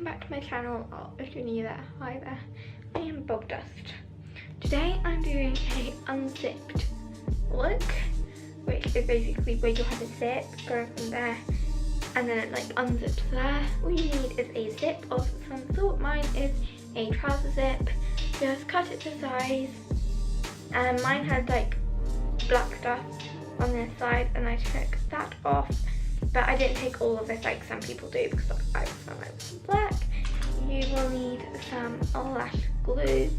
welcome back to my channel, or if you're new there, hi there, I am BubbleDust. Today I'm doing a unzipped look, which is basically where you have a zip going from there and then it like unzips there. All you need is a zip of some sort. Mine is a trouser zip. Just cut it to size, and mine had like black stuff on this side and I took that off. But I didn't take all of it like some people do because I found it was black. You will need some lash glue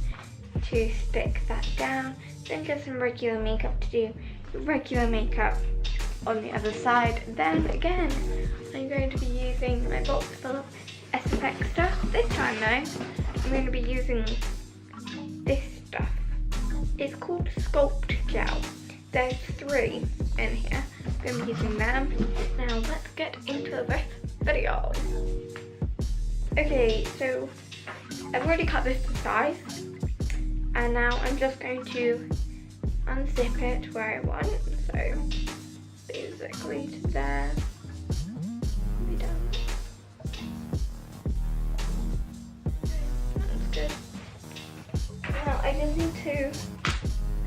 to stick that down. Then just some regular makeup to do regular makeup on the other side. Then again, I'm going to be using my box full of SFX stuff. This time though, I'm going to be using this stuff. It's called Sculpt Gel. There's 3 in here. I'm going to be using them. Now let's get into this video. Okay, so I've already cut this to size, and now I'm just going to unzip it where I want. So basically to there. Be done. That's good. Now I just need to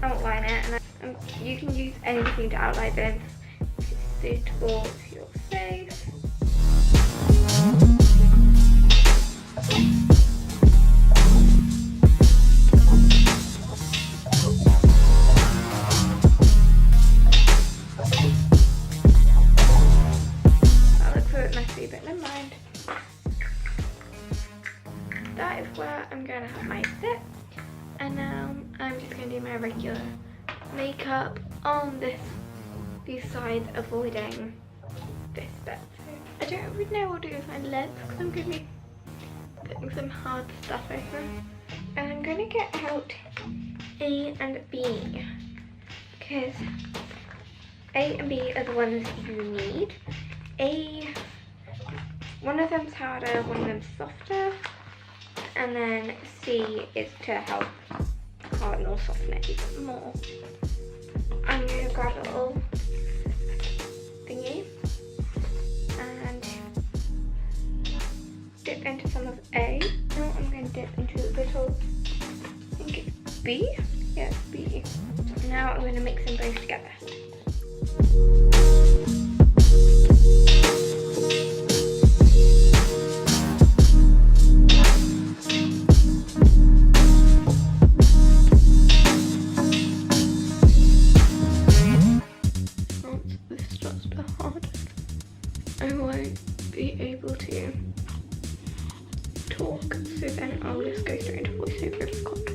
outline it, and you can use anything to outline this if it's suitable to your face. That looks a bit messy, but never mind. That is where I'm going to have my zip. And now I'm just going to do my regular makeup on these sides, avoiding this bit. So I don't really know what to do with my lips because I'm going to be putting some hard stuff over. And I'm going to get out A and B because A and B are the ones you need. One of them's harder, one of them's softer. And then C is to help harden or soften it even more. I'm going to grab a little thingy and dip into some of A. Now I'm going to dip into a little, I think it's B? Yeah, it's B. Now I'm going to mix them both together. I won't be able to talk, so then I'll just go straight into voiceover if I can't talk.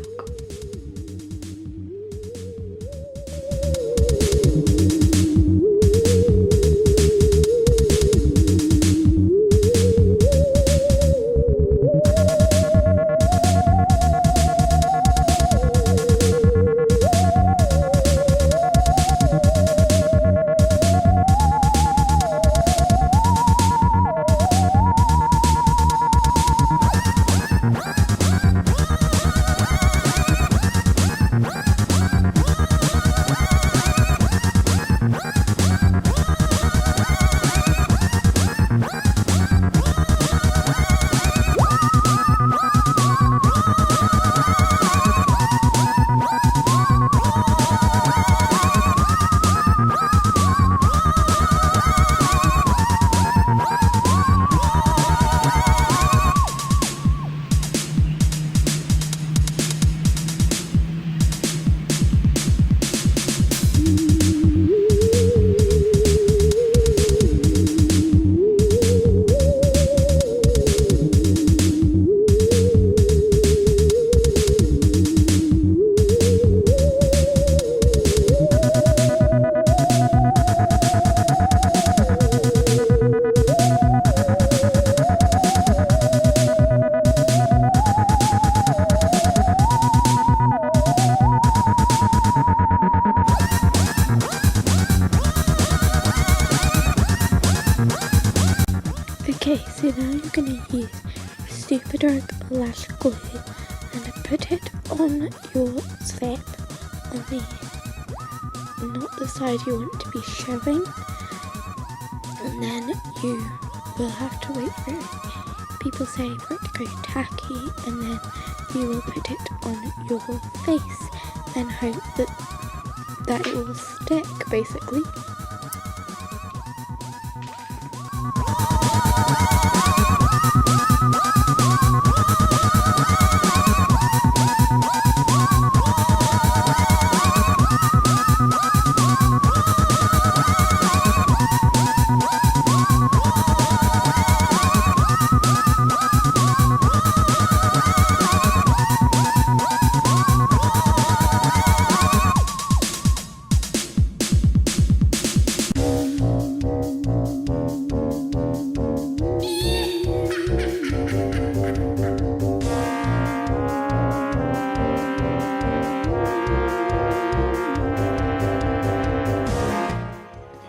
Okay, so now you're going to use super dark lash glue and put it on your zip, on the, not the side you want to be showing, and then you will have to wait for it people say for it to go tacky, and then you will put it on your face and hope that it will stick, basically.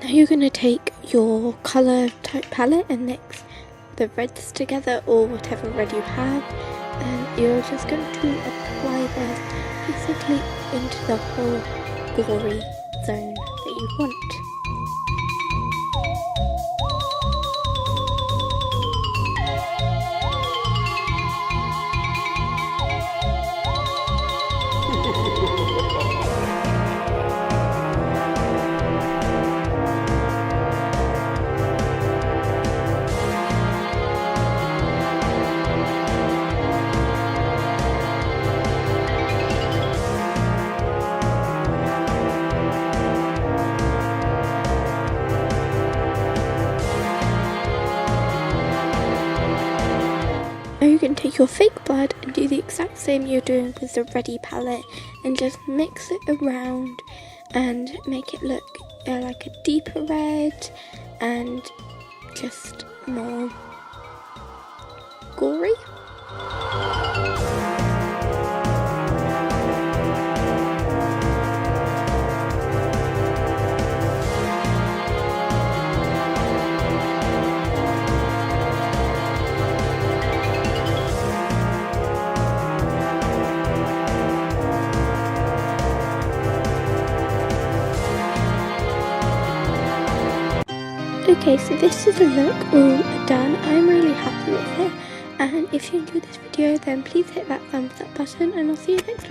You're going to take your colour type palette and mix the reds together, or whatever red you have, and you're just going to apply this basically into the whole glory zone that you want. Now you can take your fake blood and do the exact same you're doing with the Ready palette, and just mix it around and make it look like a deeper red and just more gory. Okay, so this is the look all done. I'm really happy with it, and if you enjoyed this video then please hit that thumbs up button, and I'll see you next time.